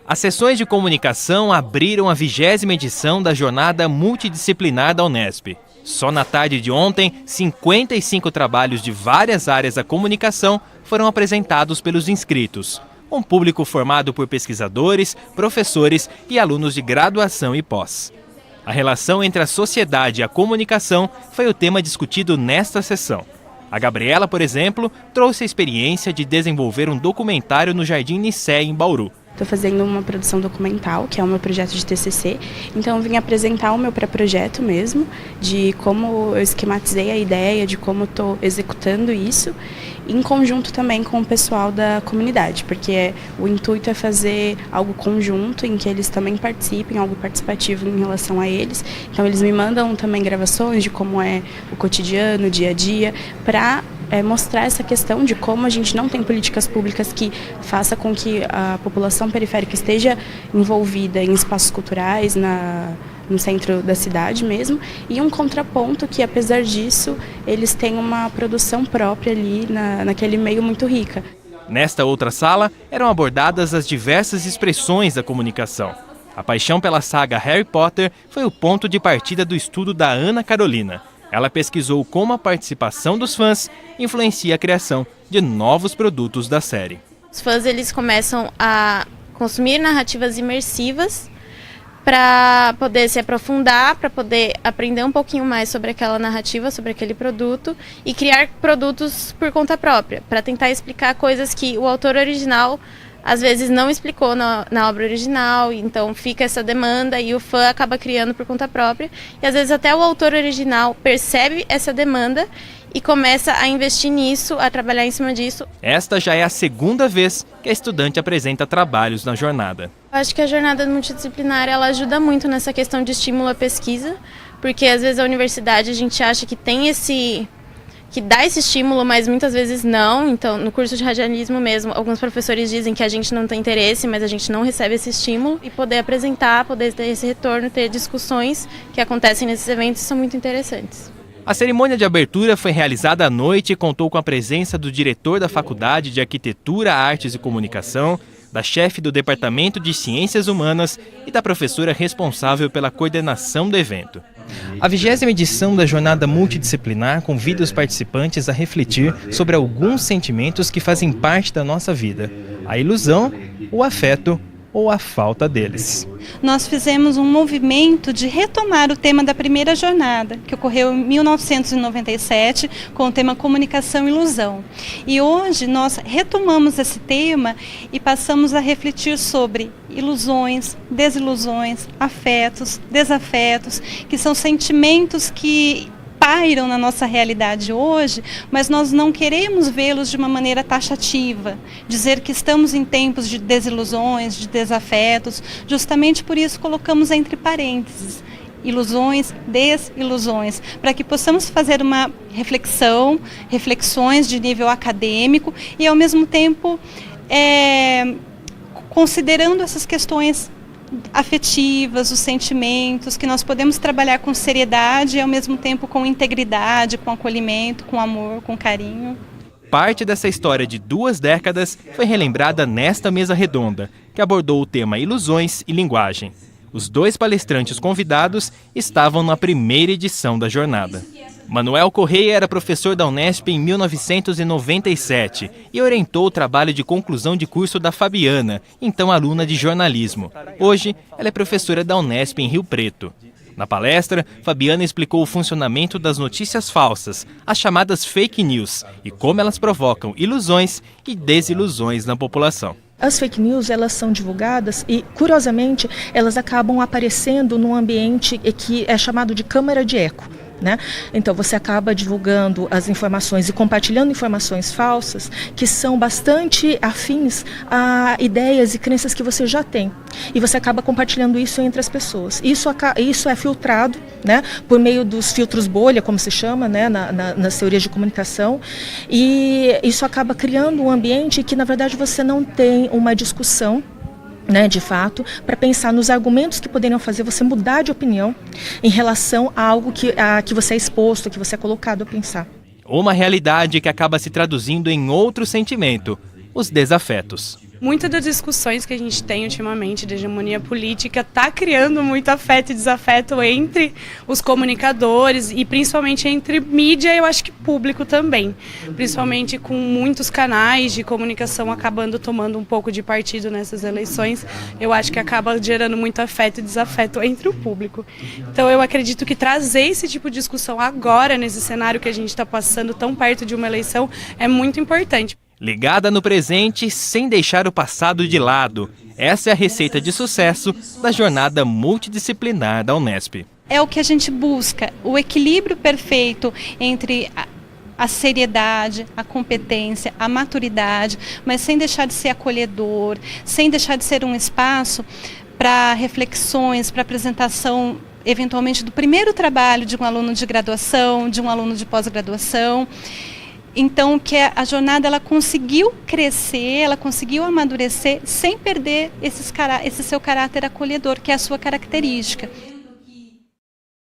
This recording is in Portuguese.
As sessões de comunicação abriram a 20ª edição da Jornada Multidisciplinar da Unesp. Só na tarde de ontem, 55 trabalhos de várias áreas da comunicação foram apresentados pelos inscritos. Um público formado por pesquisadores, professores e alunos de graduação e pós. A relação entre a sociedade e a comunicação foi o tema discutido nesta sessão. A Gabriela, por exemplo, trouxe a experiência de desenvolver um documentário no Jardim Nicé, em Bauru. Estou fazendo uma produção documental, que é o meu projeto de TCC, então eu vim apresentar o meu pré-projeto mesmo, de como eu esquematizei a ideia, de como estou executando isso, em conjunto também com o pessoal da comunidade, porque o intuito é fazer algo conjunto, em que eles também participem, algo participativo em relação a eles. Então eles me mandam também gravações de como é o cotidiano, o dia a dia, para mostrar essa questão de como a gente não tem políticas públicas que faça com que a população periférica esteja envolvida em espaços culturais, no centro da cidade mesmo, e um contraponto que, apesar disso, eles têm uma produção própria ali naquele meio muito rica. Nesta outra sala, eram abordadas as diversas expressões da comunicação. A paixão pela saga Harry Potter foi o ponto de partida do estudo da Ana Carolina. Ela pesquisou como a participação dos fãs influencia a criação de novos produtos da série. Os fãs eles começam a consumir narrativas imersivas para poder se aprofundar, para poder aprender um pouquinho mais sobre aquela narrativa, sobre aquele produto e criar produtos por conta própria, para tentar explicar coisas que o autor original às vezes não explicou na obra original, então fica essa demanda e o fã acaba criando por conta própria. E às vezes até o autor original percebe essa demanda e começa a investir nisso, a trabalhar em cima disso. Esta já é a segunda vez que a estudante apresenta trabalhos na jornada. Eu acho que a jornada multidisciplinar ela ajuda muito nessa questão de estímulo à pesquisa, porque às vezes a universidade a gente acha que tem que dá esse estímulo, mas muitas vezes não. Então, no curso de radialismo mesmo, alguns professores dizem que a gente não tem interesse, mas a gente não recebe esse estímulo. E poder apresentar, poder ter esse retorno, ter discussões que acontecem nesses eventos são muito interessantes. A cerimônia de abertura foi realizada à noite e contou com a presença do diretor da Faculdade de Arquitetura, Artes e Comunicação, da chefe do Departamento de Ciências Humanas e da professora responsável pela coordenação do evento. A 20ª edição da Jornada Multidisciplinar convida os participantes a refletir sobre alguns sentimentos que fazem parte da nossa vida: a ilusão, o afeto ou a falta deles. Nós fizemos um movimento de retomar o tema da primeira jornada, que ocorreu em 1997, com o tema Comunicação e Ilusão. E hoje nós retomamos esse tema e passamos a refletir sobre ilusões, desilusões, afetos, desafetos, que são sentimentos que pairam na nossa realidade hoje, mas nós não queremos vê-los de uma maneira taxativa, dizer que estamos em tempos de desilusões, de desafetos. Justamente por isso colocamos entre parênteses ilusões, desilusões, para que possamos fazer uma reflexões de nível acadêmico e ao mesmo tempo considerando essas questões afetivas, os sentimentos, que nós podemos trabalhar com seriedade e ao mesmo tempo com integridade, com acolhimento, com amor, com carinho. Parte dessa história de 2 décadas foi relembrada nesta mesa redonda, que abordou o tema ilusões e linguagem. Os 2 palestrantes convidados estavam na primeira edição da jornada. Manuel Correia era professor da Unesp em 1997 e orientou o trabalho de conclusão de curso da Fabiana, então aluna de jornalismo. Hoje, ela é professora da Unesp em Rio Preto. Na palestra, Fabiana explicou o funcionamento das notícias falsas, as chamadas fake news, e como elas provocam ilusões e desilusões na população. As fake news, elas são divulgadas e, curiosamente, elas acabam aparecendo num ambiente que é chamado de câmara de eco. né? Então você acaba divulgando as informações e compartilhando informações falsas que são bastante afins a ideias e crenças que você já tem. E você acaba compartilhando isso entre as pessoas. Isso é filtrado, né, por meio dos filtros bolha, como se chama, né, nas teorias de comunicação. E isso acaba criando um ambiente que, na verdade, você não tem uma discussão, né, de fato, para pensar nos argumentos que poderiam fazer você mudar de opinião em relação a algo que você é exposto, que você é colocado a pensar. Uma realidade que acaba se traduzindo em outro sentimento: os desafetos. Muitas das discussões que a gente tem ultimamente de hegemonia política está criando muito afeto e desafeto entre os comunicadores e principalmente entre mídia e eu acho que público também. Principalmente com muitos canais de comunicação acabando tomando um pouco de partido nessas eleições, eu acho que acaba gerando muito afeto e desafeto entre o público. Então eu acredito que trazer esse tipo de discussão agora, nesse cenário que a gente está passando tão perto de uma eleição, é muito importante. Ligada no presente sem deixar o passado de lado. Essa é a receita de sucesso da jornada multidisciplinar da Unesp. É o que a gente busca, o equilíbrio perfeito entre a seriedade, a competência, a maturidade, mas sem deixar de ser acolhedor, sem deixar de ser um espaço para reflexões, para apresentação eventualmente do primeiro trabalho de um aluno de graduação, de um aluno de pós-graduação. Então, que a jornada ela conseguiu crescer, ela conseguiu amadurecer sem perder esse seu caráter acolhedor, que é a sua característica.